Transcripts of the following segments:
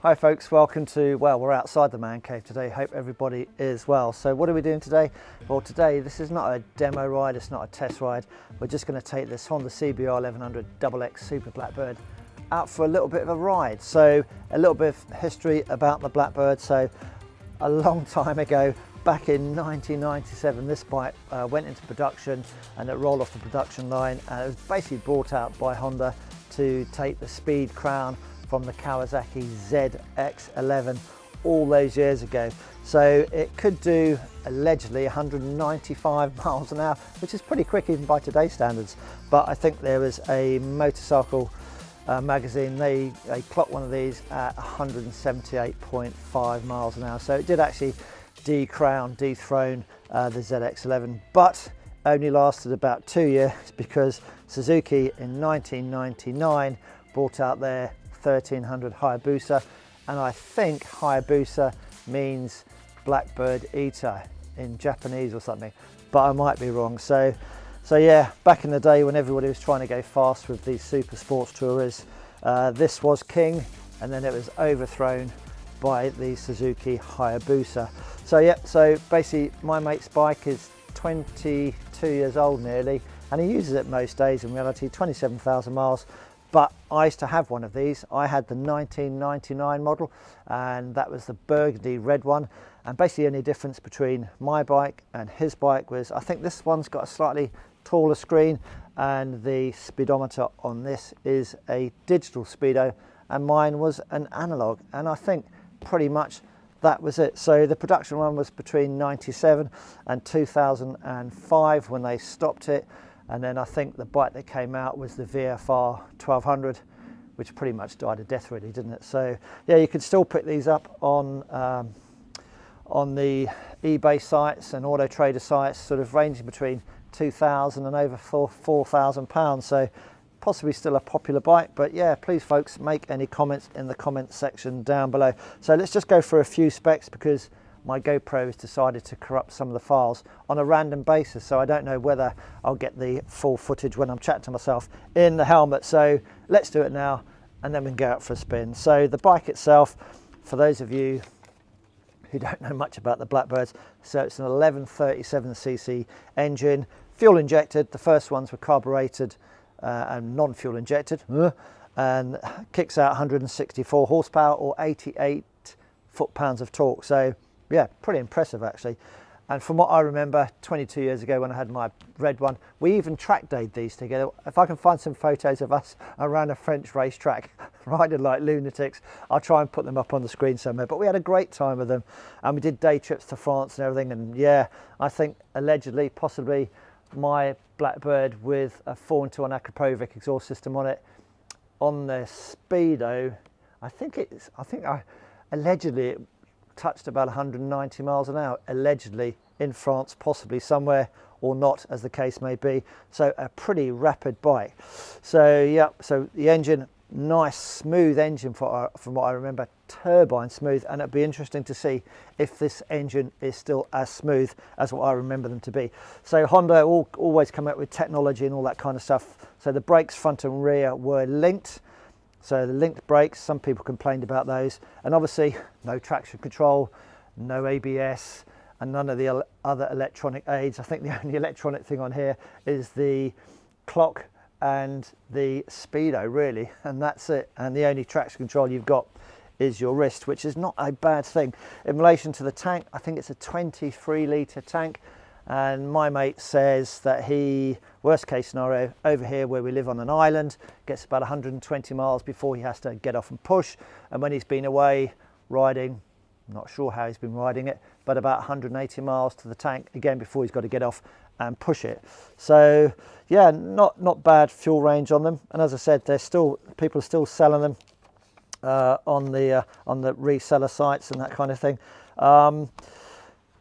Hi folks, welcome to, well, we're outside the man cave today. Hope everybody is well. So what are we doing today? Well, today this is not a demo ride, it's not a test ride. We're just going to take this Honda CBR1100XX Super Blackbird out for a little bit of a ride. So a little bit of history about the Blackbird. So a long time ago, back in 1997, this bike went into production and it rolled off the production line, and it was basically brought out by Honda to take the speed crown from the Kawasaki ZX11 all those years ago. So it could do allegedly 195 miles an hour, which is pretty quick even by today's standards. But I think there was a motorcycle magazine, they clocked one of these at 178.5 miles an hour. So it did actually dethrone the ZX11, but only lasted about 2 years because Suzuki in 1999 brought out their 1300 Hayabusa, and I think Hayabusa means Blackbird Eater in Japanese or something, but I might be wrong. So yeah, back in the day when everybody was trying to go fast with these super sports tourers, this was king, and then it was overthrown by the Suzuki Hayabusa. So yeah, so basically my mate's bike is 22 years old nearly, and he uses it most days. In reality, 27,000 miles. But I used to have one of these. I had the 1999 model, and that was the burgundy red one. And basically the only difference between my bike and his bike was, I think this one's got a slightly taller screen, and the speedometer on this is a digital speedo, and mine was an analog. And I think pretty much that was it. So the production one was between 97 and 2005 when they stopped it. And then I think the bike that came out was the VFR 1200, which pretty much died a death really, didn't it? So yeah, you could still pick these up on the eBay sites and Auto Trader sites, sort of ranging between 2,000 and over £4,000. So possibly still a popular bike. But yeah, please folks, make any comments in the comment section down below. So let's just go through a few specs, because my GoPro has decided to corrupt some of the files on a random basis, so I don't know whether I'll get the full footage when I'm chatting to myself in the helmet. So let's do it now, and then we can go out for a spin. So the bike itself, for those of you who don't know much about the Blackbirds, so it's an 1137cc engine, fuel injected. The first ones were carbureted and non-fuel injected, and kicks out 164 horsepower or 88 foot-pounds of torque. So yeah, pretty impressive actually. And from what I remember 22 years ago when I had my red one, we even track dayed these together. If I can find some photos of us around a French racetrack riding like lunatics, I'll try and put them up on the screen somewhere. But we had a great time with them, and we did day trips to France and everything. And yeah, I think allegedly, possibly my Blackbird with a 4-in-1 Akrapovic exhaust system on it, on the speedo, allegedly it touched about 190 miles an hour, allegedly, in France, possibly somewhere, or not, as the case may be. So a pretty rapid bike. So yeah, so the engine, nice smooth engine from what I remember, turbine smooth, and it'd be interesting to see if this engine is still as smooth as what I remember them to be. So Honda always come out with technology and all that kind of stuff. So the brakes front and rear were linked. So the linked brakes, some people complained about those, and obviously no traction control, no ABS, and none of the other electronic aids. I think the only electronic thing on here is the clock and the speedo really, and that's it. And the only traction control you've got is your wrist, which is not a bad thing. In relation to the tank, I think it's a 23-litre tank. And my mate says that he, worst case scenario, over here where we live on an island, gets about 120 miles before he has to get off and push. And when he's been away riding, I'm not sure how he's been riding it, but about 180 miles to the tank again before he's got to get off and push it. So yeah, not bad fuel range on them. And as I said, people are still selling them on the reseller sites and that kind of thing.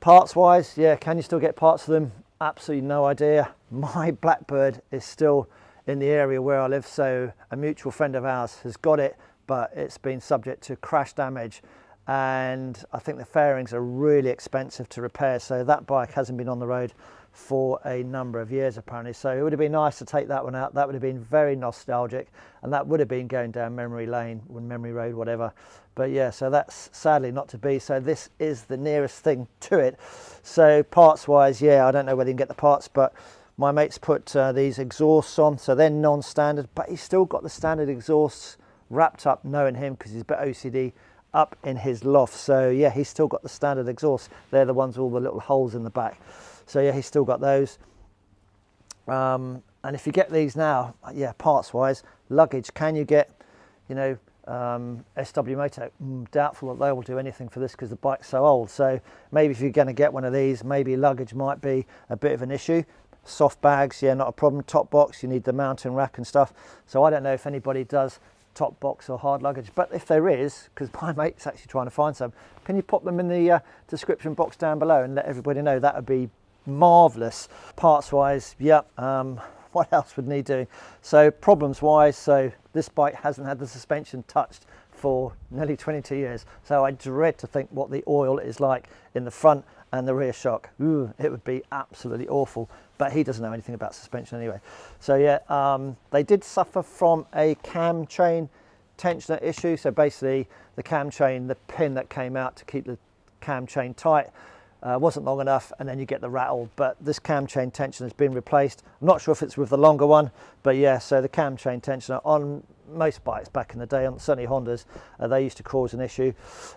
Parts wise, yeah, can you still get parts of them? Absolutely no idea. My Blackbird is still in the area where I live, so a mutual friend of ours has got it, but it's been subject to crash damage, and I think the fairings are really expensive to repair, so that bike hasn't been on the road for a number of years apparently. So it would have been nice to take that one out. That would have been very nostalgic, and that would have been going down memory lane or memory road, whatever. But yeah, so that's sadly not to be. So this is the nearest thing to it. So parts wise, yeah, I don't know whether you can get the parts, but my mate's put these exhausts on, so they're non-standard, but he's still got the standard exhausts wrapped up, knowing him, because he's a bit OCD, up in his loft. So yeah, he's still got the standard exhausts. They're the ones with all the little holes in the back. So yeah, he's still got those. And if you get these now, yeah, parts wise, luggage, can you get, you know, SW Moto? Doubtful that they will do anything for this because the bike's so old. So maybe if you're going to get one of these, maybe luggage might be a bit of an issue. Soft bags, yeah, not a problem. Top box, you need the mountain rack and stuff. So I don't know if anybody does top box or hard luggage, but if there is, because my mate's actually trying to find some, can you pop them in the description box down below and let everybody know? That would be marvelous. Parts wise, yeah, what else would need doing? So problems wise, so this bike hasn't had the suspension touched for nearly 22 years, so I dread to think what the oil is like in the front and the rear shock. Ooh, it would be absolutely awful, but he doesn't know anything about suspension anyway. So yeah, they did suffer from a cam chain tensioner issue. So basically the cam chain, the pin that came out to keep the cam chain tight, wasn't long enough, and then you get the rattle. But this cam chain tensioner has been replaced. I'm not sure if it's with the longer one, but yeah, so the cam chain tensioner on most bikes back in the day, on certainly Hondas, they used to cause an issue.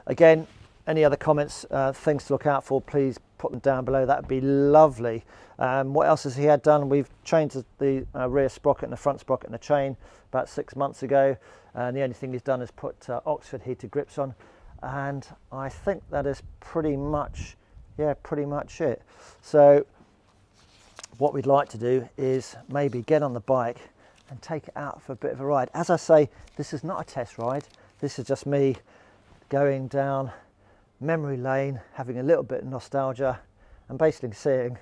Again, any other comments, things to look out for, please put them down below. That would be lovely. What else has he had done? We've changed the rear sprocket and the front sprocket and the chain about 6 months ago, and the only thing he's done is put Oxford heated grips on, and I think that is pretty much, yeah, pretty much it. So what we'd like to do is maybe get on the bike and take it out for a bit of a ride. As I say, this is not a test ride. This is just me going down memory lane, having a little bit of nostalgia, and basically seeing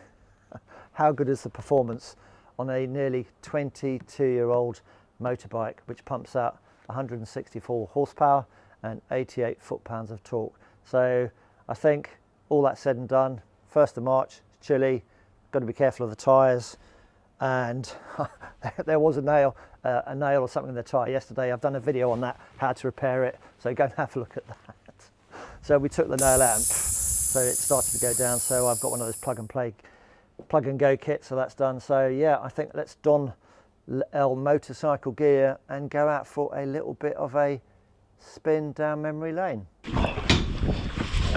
how good is the performance on a nearly 22-year-old motorbike, which pumps out 164 horsepower and 88 foot-pounds of torque. So I think all that said and done, 1st of March, it's chilly, got to be careful of the tyres, and there was a nail or something in the tyre yesterday. I've done a video on that, how to repair it, so go and have a look at that. So we took the nail out, and so it started to go down. So I've got one of those plug and go kits, so that's done. So yeah, I think let's don L motorcycle gear and go out for a little bit of a spin down memory lane.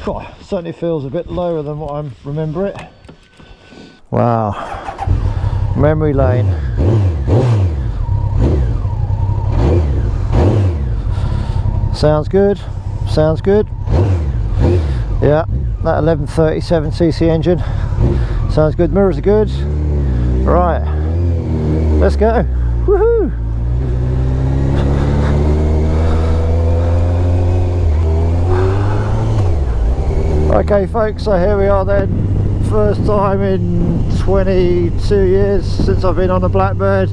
God, certainly feels a bit lower than what I remember it. Wow, memory lane. Sounds good, sounds good. Yeah, that 1137cc engine sounds good. Mirrors are good. Right, let's go. Woohoo! Okay folks, so here we are then. First time in 22 years since I've been on a Blackbird.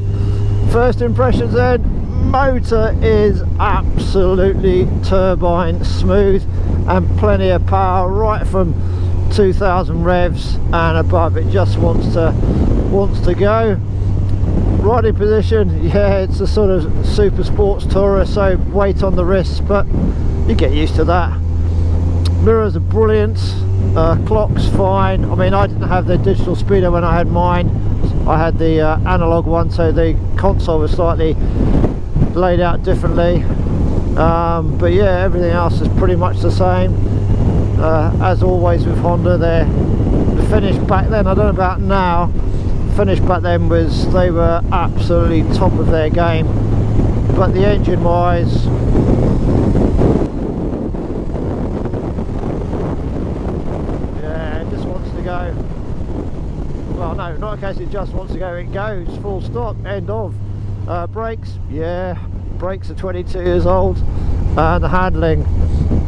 First impressions then, motor is absolutely turbine smooth and plenty of power right from 2000 revs and above. It just wants to go. Riding position, yeah, it's a sort of super sports tourer, so weight on the wrists, but you get used to that. Mirrors are brilliant, clock's fine. I mean, I didn't have the digital speedo when I had mine. I had the analog one, so the console was slightly laid out differently. But yeah, everything else is pretty much the same. As always with Honda, the finish back then, I don't know about now, finish back then was, they were absolutely top of their game. But the engine wise, go. Well, no, not in case it just wants to go, it goes, full stop, end of. Brakes, yeah, brakes are 22 years old, and the handling,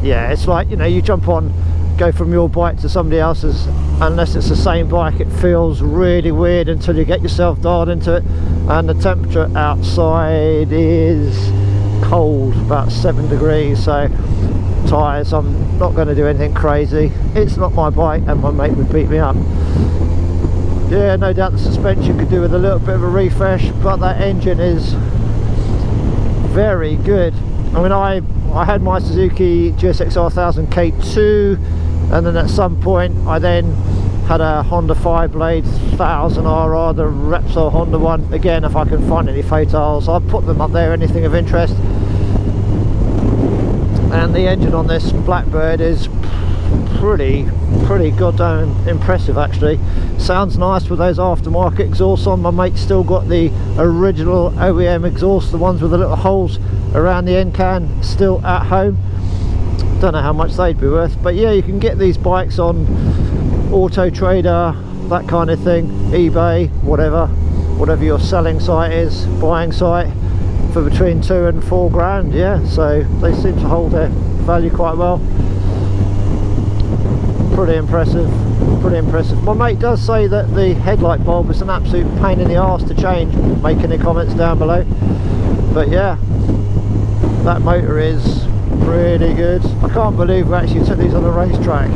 yeah, it's like, you know, you jump on, go from your bike to somebody else's, unless it's the same bike, it feels really weird until you get yourself dialed into it. And the temperature outside is cold, about 7 degrees, so tyres, I'm not going to do anything crazy. It's not my bike and my mate would beat me up. Yeah, no doubt the suspension could do with a little bit of a refresh, but that engine is very good. I mean, I had my Suzuki GSX-R 1000 K2, and then at some point I then had a Honda 5-blade 1000RR, the Repsol Honda one. Again, if I can find any photos, I'll put them up there, anything of interest. And the engine on this Blackbird is pretty goddamn impressive actually. Sounds nice with those aftermarket exhausts on. My mate's still got the original OEM exhaust, the ones with the little holes around the end can, still at home. Don't know how much they'd be worth, but yeah, you can get these bikes on Auto Trader, that kind of thing, eBay, whatever your selling site is, buying site, for between 2 and 4 grand. Yeah, so they seem to hold their value quite well. Pretty impressive, pretty impressive. My mate does say that the headlight bulb is an absolute pain in the arse to change. Make any comments down below. But yeah, that motor is really good. I can't believe we actually took these on a racetrack.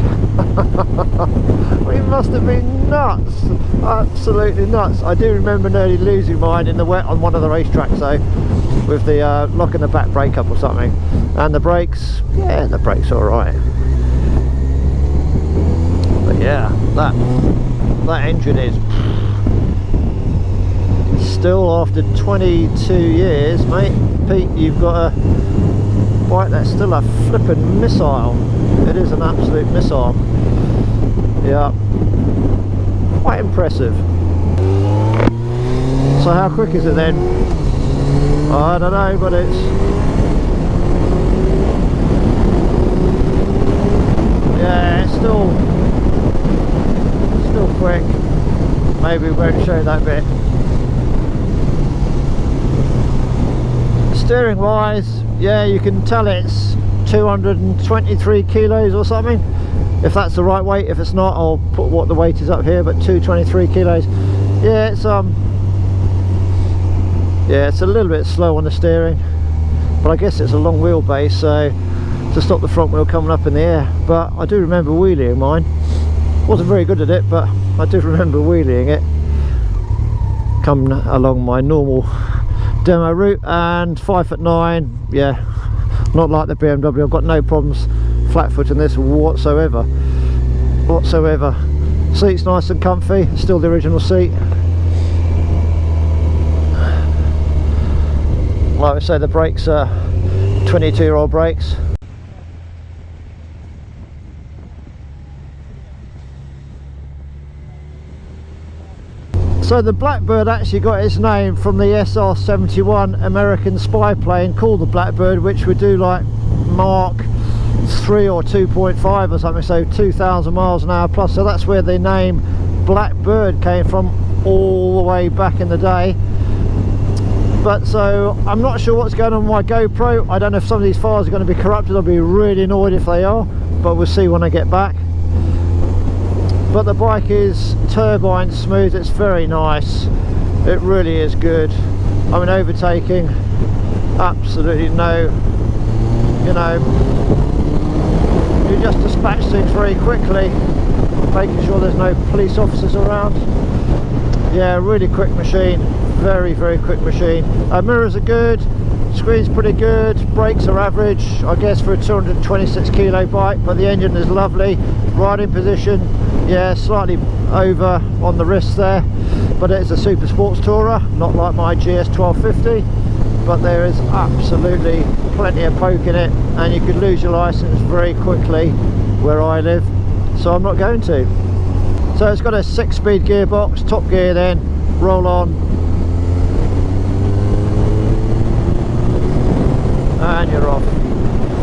We must have been nuts, absolutely nuts. I do remember nearly losing mine in the wet on one of the racetracks though, with the locking the back brake up or something. And the brakes, yeah, the brakes are alright. But yeah, that engine is still, after 22 years, mate, Pete, you've got a bike that's still a flippin' missile. It is an absolute missile. Yeah, quite impressive. So how quick is it then? I don't know, but it's, yeah, it's still quick. Maybe we won't show that bit. Steering wise, yeah, you can tell it's 223 kilos or something, if that's the right weight. If it's not, I'll put what the weight is up here, but 223 kilos. Yeah, it's a little bit slow on the steering, but I guess it's a long wheelbase, so to stop the front wheel coming up in the air. But I do remember wheeling mine. Wasn't very good at it, but I do remember wheeling it coming along my normal demo route. And 5'9", yeah, not like the BMW. I've got no problems flat footing this whatsoever. Seat's nice and comfy, still the original seat. Like I say, the brakes are 22-year-old brakes. So the Blackbird actually got its name from the SR-71 American spy plane called the Blackbird, which would do like Mach 3 or 2.5 or something, so 2,000 miles an hour plus. So that's where the name Blackbird came from all the way back in the day. But so I'm not sure what's going on with my GoPro. I don't know if some of these files are going to be corrupted. I'll be really annoyed if they are, but we'll see when I get back. But the bike is turbine smooth, it's very nice, it really is good. I mean, overtaking, absolutely no, you know, you just dispatch things very quickly, making sure there's no police officers around. Yeah, really quick machine, very quick machine. Mirrors are good, screen's pretty good, brakes are average, I guess, for a 226 kilo bike, but the engine is lovely. Riding position, yeah, slightly over on the wrist there, but it's a super sports tourer, not like my GS1250, but there is absolutely plenty of poke in it, and you could lose your license very quickly where I live, so I'm not going to. So it's got a 6-speed gearbox, top gear, then roll on, and you're off.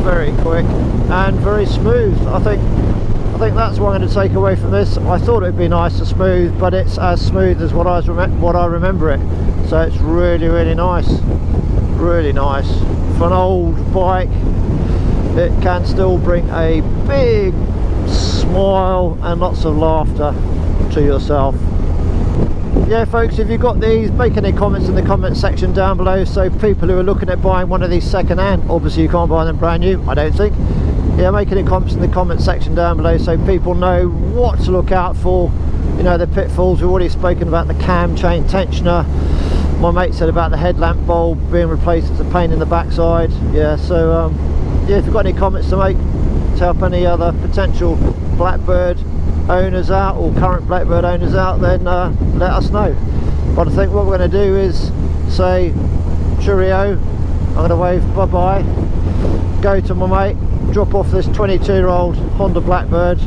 Very quick and very smooth. I think that's what I'm going to take away from this. I thought it would be nice and smooth, but it's as smooth as what I remember it. So it's really nice, really nice. For an old bike, it can still bring a big smile and lots of laughter to yourself. Yeah folks, if you've got these, make any comments in the comment section down below, so people who are looking at buying one of these second hand, obviously you can't buy them brand new, I don't think. Yeah, make any comments in the comment section down below so people know what to look out for you know, the pitfalls. We've already spoken about the cam chain tensioner. My mate said about the headlamp bulb being replaced. It's a pain in the backside. Yeah, so yeah, if you've got any comments to make to help any other potential Blackbird owners out, or current Blackbird owners out, then let us know. But I think what we're going to do is say cheerio. I'm going to wave bye-bye, go to my mate, drop off this 22-year-old Honda Blackbird,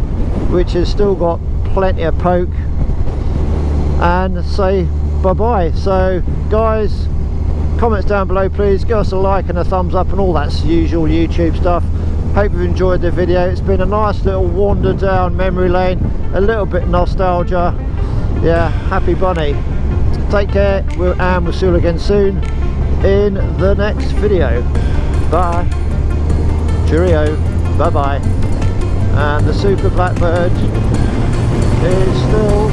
which has still got plenty of poke, and say bye-bye. So guys, comments down below please, give us a like and a thumbs up and all that usual YouTube stuff. Hope you've enjoyed the video. It's been a nice little wander down memory lane, a little bit nostalgia. Yeah, happy bunny. Take care, and we'll see you again soon in the next video. Bye. Cheerio. Bye bye. And the Super Blackbird is still,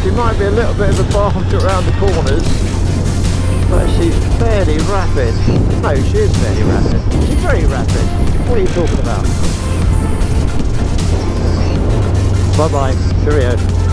she might be a little bit of a barge around the corners, but she's fairly rapid. No, she is fairly rapid. She's very rapid. What are you talking about? Bye bye. Cheerio.